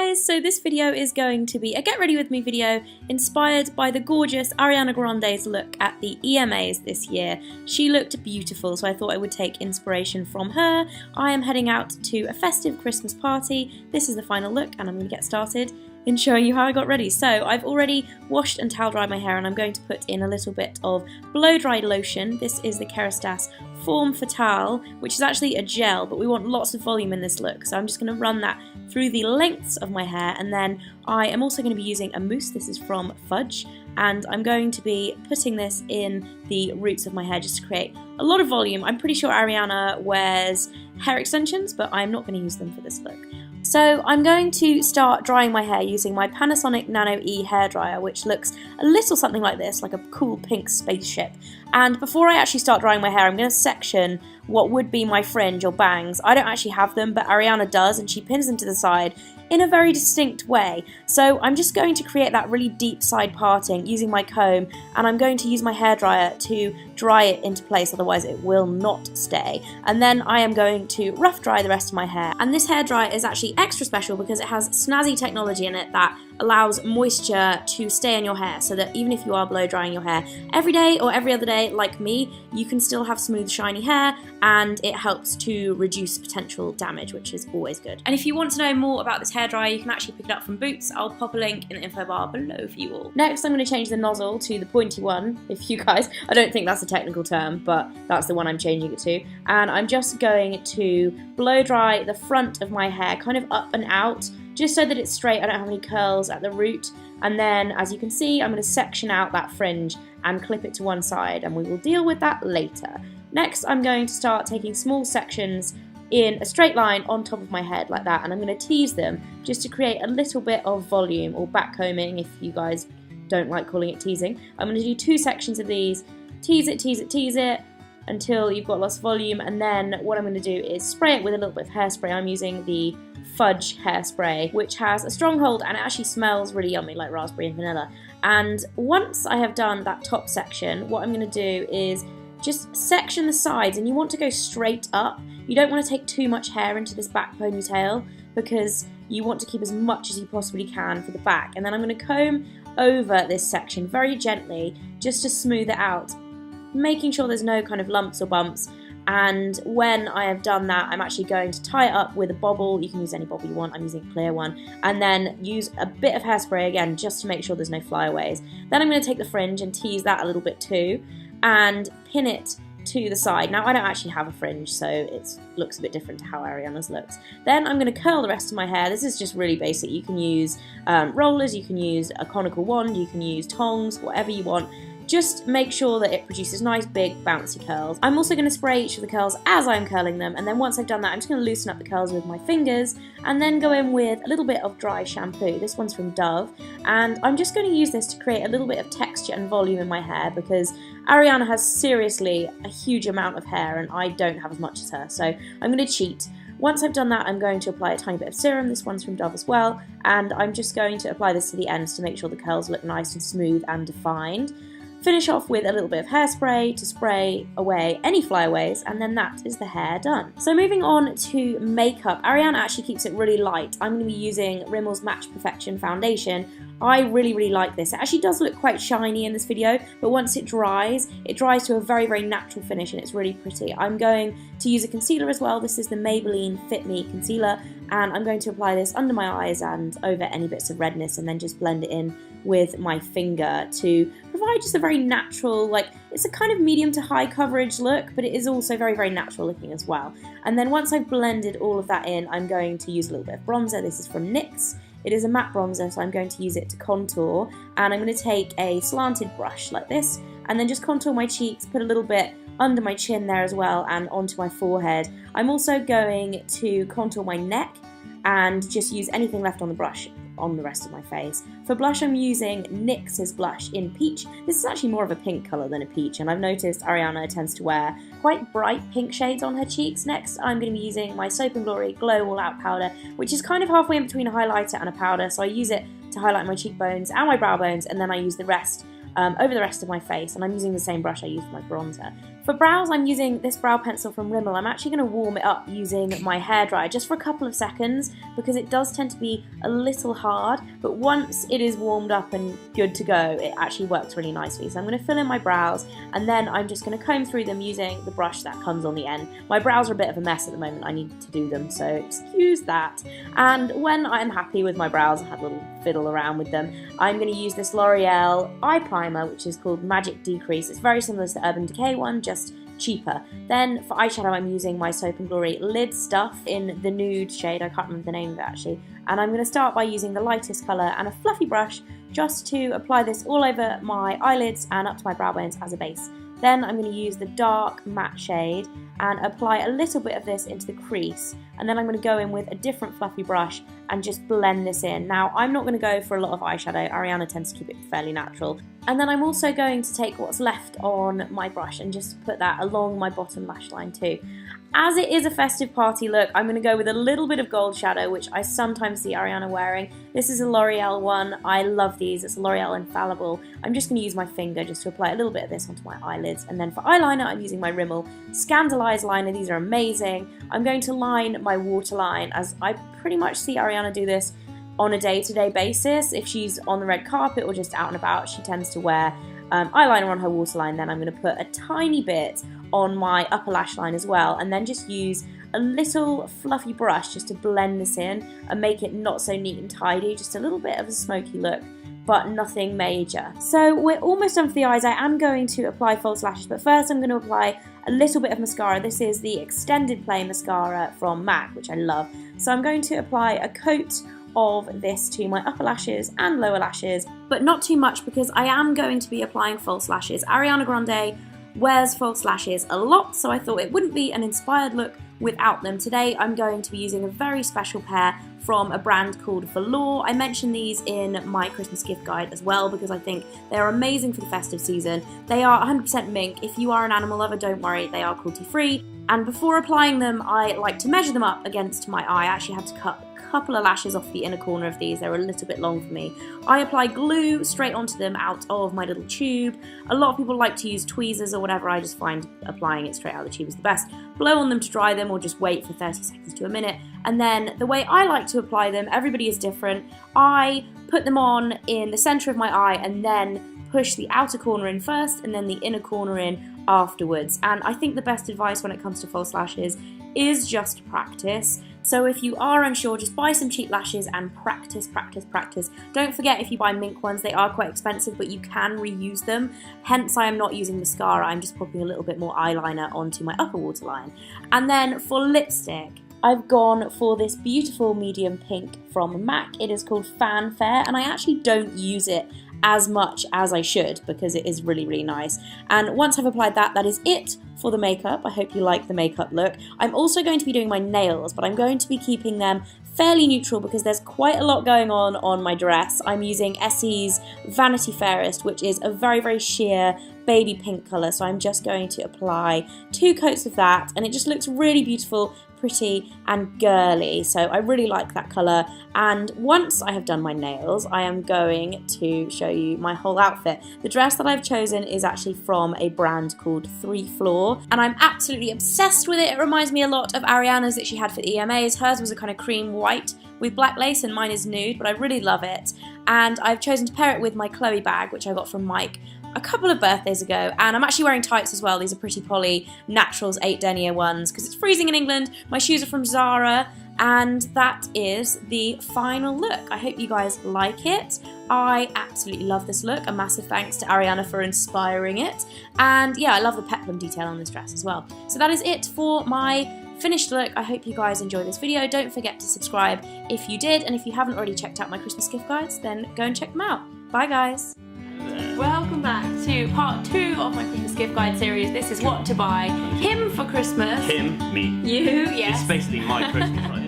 guys, so this video is going to be a get ready with me video inspired by the gorgeous Ariana Grande's look at the EMAs this year. She looked beautiful, so I thought I would take inspiration from her. I am heading out to a festive Christmas party. This is the final look and I'm going to get started in showing you how I got ready. So I've already washed and towel dried my hair and I'm going to put in a little bit of blow dried lotion. This is the Kerastase Form Fatale, which is actually a gel, but we want lots of volume in this look, so I'm just going to run that through the lengths of my hair. And then I am also going to be using a mousse. This is from Fudge, and I'm going to be putting this in the roots of my hair just to create a lot of volume. I'm pretty sure Ariana wears hair extensions, but I'm not going to use them for this look. So I'm going to start drying my hair using my Panasonic Nano E hairdryer, which looks a little something like this, like a cool pink spaceship. And before I actually start drying my hair, I'm going to section what would be my fringe or bangs. I don't actually have them, but Ariana does, and she pins them to the side in a very distinct way. So I'm just going to create that really deep side parting using my comb, and I'm going to use my hairdryer to dry it into place, otherwise it will not stay. And then I am going to rough dry the rest of my hair. And this hairdryer is actually extra special because it has snazzy technology in it that allows moisture to stay in your hair, so that even if you are blow drying your hair every day or every other day like me, you can still have smooth shiny hair, and it helps to reduce potential damage, which is always good. And if you want to know more about this hairdryer, you can actually pick it up from Boots. I'll pop a link in the info bar below for you all. Next, I'm going to change the nozzle to the pointy one. If you guys, I don't think that's a technical term, but that's the one I'm changing it to. And I'm just going to blow dry the front of my hair, kind of up and out, just so that it's straight. I don't have any curls at the root. And then, as you can see, I'm going to section out that fringe and clip it to one side, and we will deal with that later. Next, I'm going to start taking small sections in a straight line on top of my head like that, and I'm going to tease them just to create a little bit of volume, or backcombing if you guys don't like calling it teasing. I'm going to do 2 sections of these, tease it, tease it, tease it, until you've got lots of volume. And then what I'm going to do is spray it with a little bit of hairspray. I'm using the Fudge hairspray, which has a strong hold and it actually smells really yummy, like raspberry and vanilla. And once I have done that top section, what I'm going to do is just section the sides, and you want to go straight up. You don't want to take too much hair into this back ponytail because you want to keep as much as you possibly can for the back. And then I'm going to comb over this section very gently just to smooth it out, making sure there's no kind of lumps or bumps. And when I have done that, I'm actually going to tie it up with a bobble. You can use any bobble you want. I'm using a clear one. And then use a bit of hairspray again just to make sure there's no flyaways. Then I'm going to take the fringe and tease that a little bit too and pin it to the side. Now, I don't actually have a fringe, so it looks a bit different to how Ariana's looks. Then I'm going to curl the rest of my hair. This is just really basic. You can use rollers, you can use a conical wand, you can use tongs, whatever you want. Just make sure that it produces nice, big, bouncy curls. I'm also going to spray each of the curls as I'm curling them, and then once I've done that, I'm just going to loosen up the curls with my fingers, and then go in with a little bit of dry shampoo. This one's from Dove, and I'm just going to use this to create a little bit of texture and volume in my hair, because Ariana has seriously a huge amount of hair, and I don't have as much as her, so I'm going to cheat. Once I've done that, I'm going to apply a tiny bit of serum. This one's from Dove as well, and I'm just going to apply this to the ends to make sure the curls look nice and smooth and defined. Finish off with a little bit of hairspray to spray away any flyaways, and then that is the hair done. So moving on to makeup, Ariana actually keeps it really light. I'm going to be using Rimmel's Match Perfection foundation. I really like this. It actually does look quite shiny in this video, but once it dries to a very natural finish, and it's really pretty. I'm going to use a concealer as well. This is the Maybelline Fit Me concealer, and I'm going to apply this under my eyes and over any bits of redness, and then just blend it in with my finger to provide just a very natural, like, it's a kind of medium to high coverage look, but it is also very natural looking as well. And then once I've blended all of that in, I'm going to use a little bit of bronzer. This is from NYX. It is a matte bronzer, so I'm going to use it to contour, and I'm going to take a slanted brush like this and then just contour my cheeks, put a little bit under my chin there as well, and onto my forehead. I'm also going to contour my neck and just use anything left on the brush on the rest of my face. For blush, I'm using NYX's blush in Peach. This is actually more of a pink colour than a peach, and I've noticed Ariana tends to wear quite bright pink shades on her cheeks. Next, I'm going to be using my Soap & Glory Glow All Out powder, which is kind of halfway in between a highlighter and a powder, so I use it to highlight my cheekbones and my brow bones, and then I use the rest over the rest of my face, and I'm using the same brush I used for my bronzer. For brows, I'm using this brow pencil from Rimmel. I'm actually going to warm it up using my hairdryer just for a couple of seconds because it does tend to be a little hard, but once it is warmed up and good to go, it actually works really nicely. So I'm going to fill in my brows and then I'm just going to comb through them using the brush that comes on the end. My brows are a bit of a mess at the moment, I need to do them, so excuse that. And when I'm happy with my brows, I have a little fiddle around with them, I'm going to use this L'Oreal eye primer, which is called Magic Decrease. It's very similar to the Urban Decay one, just cheaper. Then for eyeshadow, I'm using my Soap & Glory Lid Stuff in the nude shade, I can't remember the name of it actually, and I'm going to start by using the lightest colour and a fluffy brush just to apply this all over my eyelids and up to my brow bones as a base. Then I'm going to use the dark matte shade and apply a little bit of this into the crease, and then I'm going to go in with a different fluffy brush and just blend this in. Now, I'm not going to go for a lot of eyeshadow, Ariana tends to keep it fairly natural. And then I'm also going to take what's left on my brush and just put that along my bottom lash line too. As it is a festive party look, I'm going to go with a little bit of gold shadow, which I sometimes see Ariana wearing. This is a L'Oreal one. I love these. It's a L'Oreal Infallible. I'm just going to use my finger just to apply a little bit of this onto my eyelids. And then for eyeliner, I'm using my Rimmel Scandalise liner. These are amazing. I'm going to line my waterline, as I pretty much see Ariana do this on a day-to-day basis. If she's on the red carpet or just out and about, she tends to wear eyeliner on her waterline. Then I'm going to put a tiny bit on my upper lash line as well, and then just use a little fluffy brush just to blend this in and make it not so neat and tidy, just a little bit of a smoky look, but nothing major. So we're almost done for the eyes. I am going to apply false lashes, but first I'm going to apply a little bit of mascara. This is the Extended Play Mascara from MAC, which I love. So I'm going to apply a coat of this to my upper lashes and lower lashes, but not too much because I am going to be applying false lashes. Ariana Grande wears false lashes a lot, so I thought it wouldn't be an inspired look without them. Today I'm going to be using a very special pair from a brand called Velour. I mentioned these in my Christmas gift guide as well because I think they're amazing for the festive season. They are 100% mink. If you are an animal lover, don't worry, they are cruelty free. And before applying them, I like to measure them up against my eye. I actually had to cut couple of lashes off the inner corner of these. They're a little bit long for me. I apply glue straight onto them out of my little tube. A lot of people like to use tweezers or whatever. I just find applying it straight out of the tube is the best. Blow on them to dry them or just wait for 30 seconds to a minute. And then the way I like to apply them, everybody is different. I put them on in the center of my eye and then push the outer corner in first and then the inner corner in afterwards. And I think the best advice when it comes to false lashes is just practice. So if you are unsure, just buy some cheap lashes and practice, practice, practice. Don't forget, if you buy mink ones, they are quite expensive, but you can reuse them. Hence, I am not using mascara. I'm just popping a little bit more eyeliner onto my upper waterline. And then for lipstick, I've gone for this beautiful medium pink from MAC. It is called Fanfare, and I actually don't use it as much as I should because it is really, really nice. And once I've applied that, that is it for the makeup. I hope you like the makeup look. I'm also going to be doing my nails, but I'm going to be keeping them fairly neutral because there's quite a lot going on my dress. I'm using Essie's Vanity Fairest, which is a very, very sheer baby pink colour, so I'm just going to apply 2 coats of that, and it just looks really beautiful, pretty and girly, so I really like that colour. And once I have done my nails, I am going to show you my whole outfit. The dress that I've chosen is actually from a brand called 3 Floor, and I'm absolutely obsessed with it. It reminds me a lot of Ariana's that she had for the EMAs. Hers was a kind of cream white with black lace and mine is nude, but I really love it. And I've chosen to pair it with my Chloe bag, which I got from Mike a couple of birthdays ago, and I'm actually wearing tights as well. These are Pretty Polly Naturals 8 denier ones because it's freezing in England. My shoes are from Zara, and that is the final look. I hope you guys like it. I absolutely love this look. A massive thanks to Ariana for inspiring it, and yeah, I love the peplum detail on this dress as well. So that is it for my finished look. I hope you guys enjoyed this video. Don't forget to subscribe if you did, and if you haven't already checked out my Christmas gift guides, then go and check them out. Bye guys. Welcome back to part 2 of my Christmas gift guide series. This is what to buy him for Christmas. Him, me. You, yes. It's basically my Christmas right